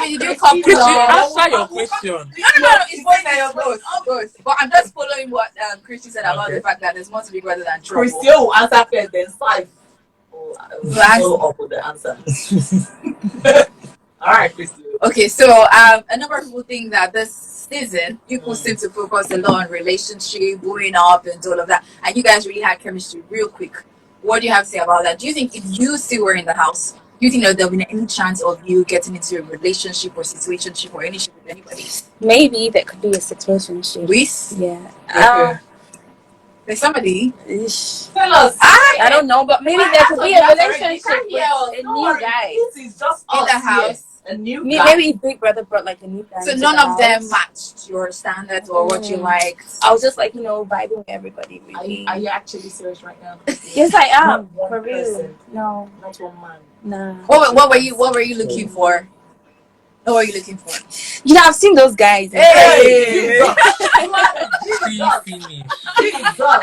mean, did you couple Christy, up? answer your question. No, it's both. But I'm just following what Christy said about the fact that there's more to Big Brother than trouble. Christy will answer first, then Cyph will follow up with the answer. All right, Christy. Okay, so a number of people think that this season people seem to focus a lot on relationship, growing up, and all of that, and you guys really had chemistry real quick. What do you have to say about that? Do you think if you still were in the house, do you think that there'll be any chance of you getting into a relationship or situationship or any shit with anybody? Maybe there could be a situationship. Yeah. There's somebody. Tell us. I don't know, but maybe there could be a relationship with a new guy. This is just in the house. A new guy. Maybe Big Brother brought like a new guy. So none of them matched your standards or what you liked. I was just like, vibing with everybody. Really. Are you actually serious right now? Yes, I am. For real. Person. No, Not one man. no. What were you looking for? What were you looking for? I've seen those guys. Hey!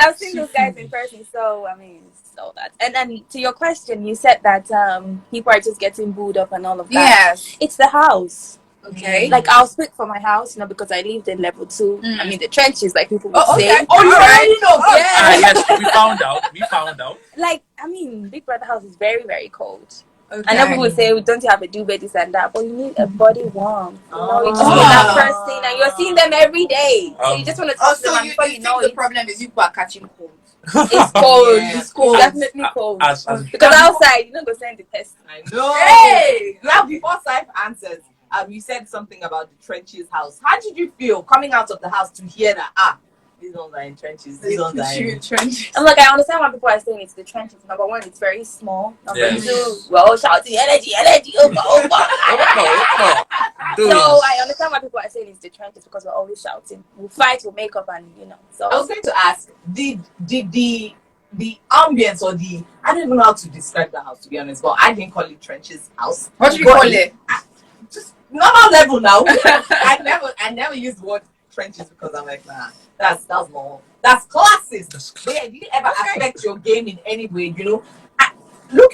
I've seen those guys in person, so I mean, so that. And then to your question, you said that people are just getting booed up and all of that. Yes, it's the house. Okay. Like I'll speak for my house, because I lived in level 2. I mean the trenches, like people would say. Okay. Oh, you already know. Yes, we found out. Like I mean, Big Brother house is very, very cold. Okay. I know people would say, don't you have a duvet, this and that, but you need a body warm. You just need that person, and you're seeing them every day. So you just want to talk to them before you know the it. problem is you are catching cold. It's cold. Yeah. It's cold. It's definitely cold. Because outside, you're not going to send the test. I know. Hey! Now, before Cyph answers, you said something about the trenches house. How did you feel coming out of the house to hear that, these ones are in trenches, these ones are in trenches? I'm like, I understand why people are saying it's the trenches. Number one, it's very small. Number two, we're all shouting, energy, over. So I understand why people are saying it's the trenches, because we're always shouting. We'll fight, we'll make up, and So I was going to ask, did the ambience or I don't even know how to describe the house, to be honest, but I didn't call it trenches house. What do you call it? Just normal level now. I never used the word trenches because I'm like, nah, that's more. That's classist. But yeah, did it ever affect your game in any way?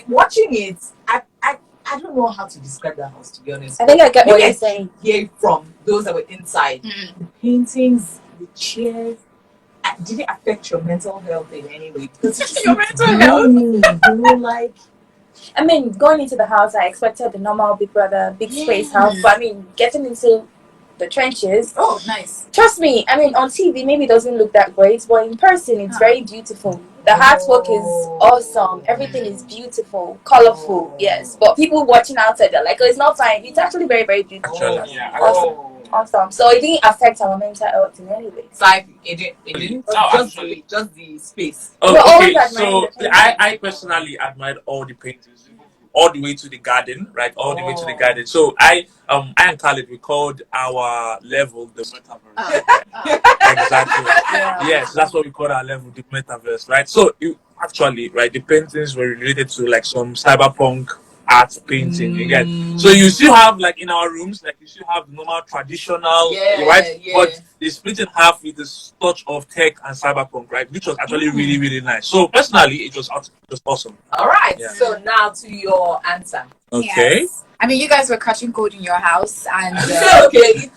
Watching it, I don't know how to describe the house, to be honest. I think I get what you're saying. Hear from those that were inside. The paintings, the chairs. Did it affect your mental health in any way? Because your mental health. I mean, going into the house, I expected the normal Big Brother, big space house. But I mean, getting into the trenches. Oh, nice. Trust me, I mean, on TV, maybe it doesn't look that great, but in person, it's very beautiful. The artwork is awesome. Everything is beautiful, colorful, yes. But people watching outside, they're like, oh, it's not fine. It's actually very, very beautiful. Awesome. So it didn't affect our mental health in any way. Cyph, it didn't. Just the space. Okay, so I personally admired all the paintings, all the way to the garden, right? All the way to the garden. So I and Khalid, we called our level the metaverse. Exactly. Yes, that's what we call our level, the metaverse, right? So actually, right, the paintings were related to like some cyberpunk art painting, you get. So you still have like in our rooms, like you still have the normal traditional, right? But they split in half with this touch of tech and cyberpunk, right? Which was actually really, really nice. So personally, it was awesome. All right. Yeah. So now to your answer. Okay. Yes. I mean, you guys were catching cold in your house, and okay.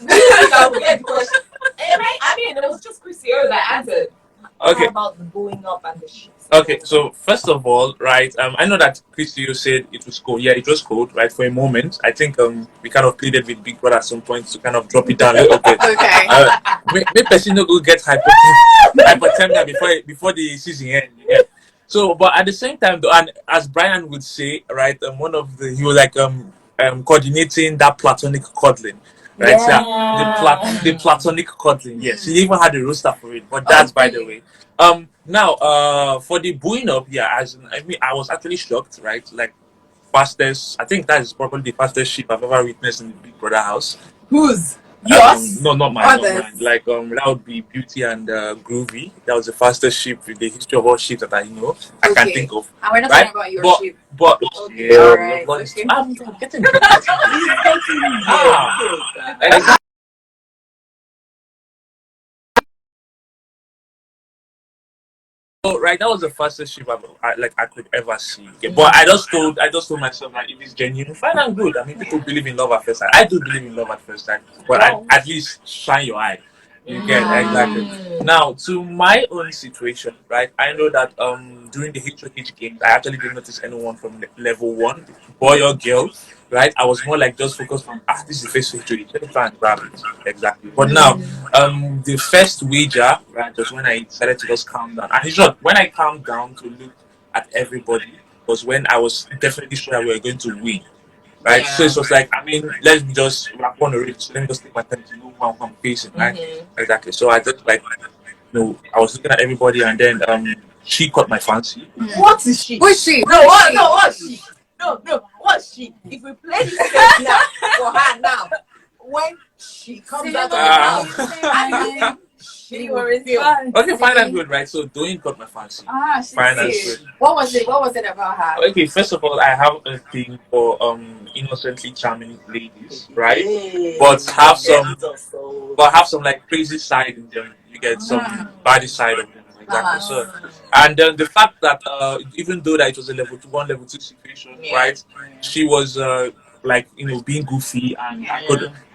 I mean, it was just CHRISTY0 that answered. Okay. How about the going up and the shit? Okay, so first of all, right, I know that CHRISTY0 said it was cold. Yeah, it was cold, right, for a moment. I think we kind of pleaded with Big Brother at some point to kind of drop it down a little bit. Okay. Maybe person no go get hypothermia before the season end. Yeah. So, but at the same time, though, and as Brian would say, right, he was like coordinating that platonic cuddling. Right, yeah. The platonic cuddling. Yes, he even had a roster for it, but that's by the way. Now, for the booing up, I was actually shocked, right? Like, fastest. I think that is probably the fastest ship I've ever witnessed in the Big Brother house. Whose? Yours? No, not mine. Like, that would be Beauty and Groovy. That was the fastest ship in the history of all ships that I know. I can think of. And we're not talking about your ship. But okay, all right. I'm getting right, that was the fastest ship I could ever see. Yeah, but I just told myself that if it's genuine, fine and good. I mean, people believe in love at first sight. I do believe in love at first sight, but at least shine your eye. You get exactly. Now to my own situation, right? I know that during the HOH games, I actually didn't notice anyone from level 1, boy or girl. Right, I was more like just focused on this is the first HOH. Let me try and grab it exactly. But now, the first wager, right, was when I decided to just calm down. And in short, when I calmed down to look at everybody, was when I was definitely sure that we were going to win. Right, so it was like, I mean, let me just wrap on already. So let me just take my time to know who I'm facing, right? Exactly. So I just like, I was looking at everybody, and then she caught my fancy. What is she? Who is she? No, what? No, what's she? No, what's she? If we play this game now for her now, when she comes out of the house, she will feel. Okay, fine and good, right? So Doing caught my fancy. Fine and good. What was it about her? Okay, first of all, I have a thing for innocently charming ladies, right? But have some like crazy side in them. You get some body side of them. Exactly. So, and then the fact that even though that it was a level 1, level 2 situation, right? She was like being goofy, and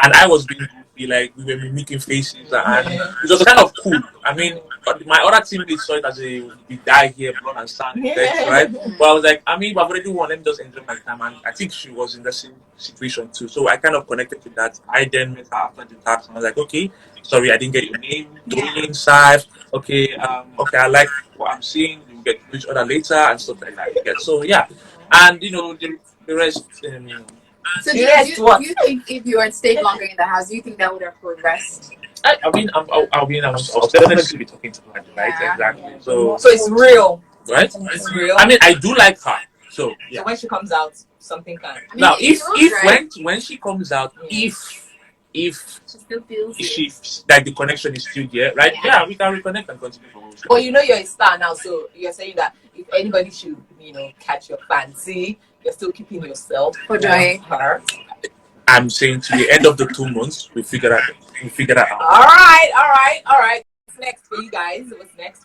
I was being goofy, like we were mimicking faces, and it was kind of cool. I mean, my other teammates saw it as we die here, blood and sand, right? But I was like, I mean, I've already won. Let me just enjoy my time, and I think she was in the same situation too. So I kind of connected to that. I then met her after the task, and I was like, okay, sorry, I didn't get your name. Doing Cyph. Okay, I like what I'm seeing. We'll get to each other later and stuff like that. Yeah. So yeah, and the rest. So do you think if you had stayed longer in the house, do you think that would have progressed? I'll definitely be talking to her, right? Exactly. So it's real, right? It's real. I mean, I do like her. So yeah. So when she comes out, something can. Now, when she comes out, if she still feels she like the connection is still there, right? Yeah, we can reconnect and continue. But you're a star now, so you're saying that if anybody should, catch your fancy, you're still keeping yourself for her. I'm saying to the end of the 2 months, we figure that out. All right. What's next for you guys? What's next?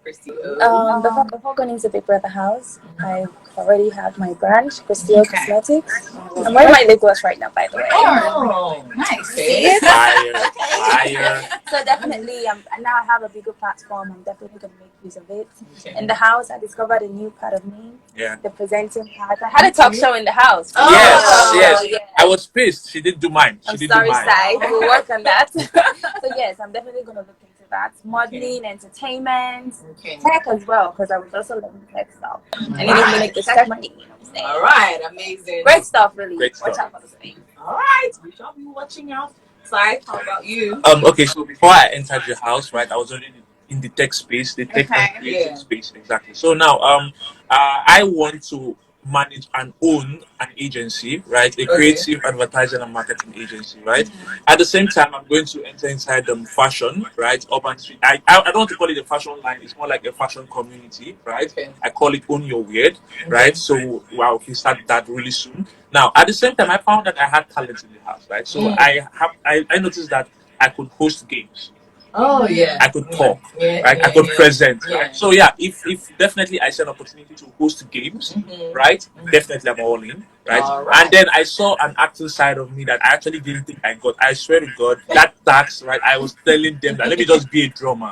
CHRISTY0. Before going into Big Brother house, I already have my brand, CHRISTY0 Cosmetics. I'm wearing my lip gloss right now, by the way. Oh, nice. See? Fire. So definitely, now I have a bigger platform. I'm definitely going to make use of it. In the house, I discovered a new part of me. Yeah. The presenting part. I had a talk show in the house. Yes. I was pissed. She didn't do mine. I'm sorry, Sai. We'll work on that. So yes, I'm definitely going to look into that. Modeling, entertainment, tech as well, because I was also learning tech stuff. I need to make this tech money. You know what I'm saying? All right, amazing. Great stuff, really. Great Watch stuff. out for the space. All right, we shall be watching out. Cyph, how about you? Okay, so before I entered the house, right, I was already in the tech space, the tech and creative space, exactly. So now, I want to manage and own an agency, right? A creative advertising and marketing agency, right? At the same time, I'm going to enter inside fashion, right? Urban street. I don't want to call it a fashion line. It's more like a fashion community, right? I call it Own Your Weird, right? So we start that really soon. Now, at the same time, I found that I had talent in the house, right? So I noticed that I could host games. Oh yeah. I could talk, right? I could present, right? So yeah, if definitely I see an opportunity to host games, right? Definitely I'm all in, right? And then I saw an acting side of me that I actually didn't think I got. I swear to God, that tax, right? I was telling them that let me just be a drummer,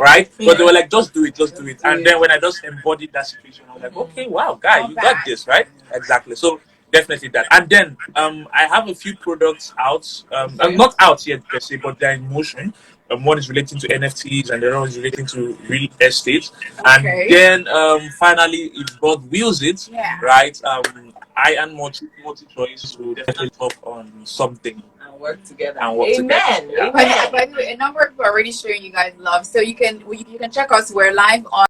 right? But they were like, just do it. And then when I just embodied that situation, I was like, okay, wow, guy, you got this, right? Exactly. So definitely that. And then I have a few products out. Not out yet per se, but they're in motion. One is relating to NFTs, and the other one is relating to real estate. And then finally, if God wills it, right? I and multi choice will definitely talk on something and work together. Amen. By the way, a number of people are already showing you guys love, so you can check us. We're live on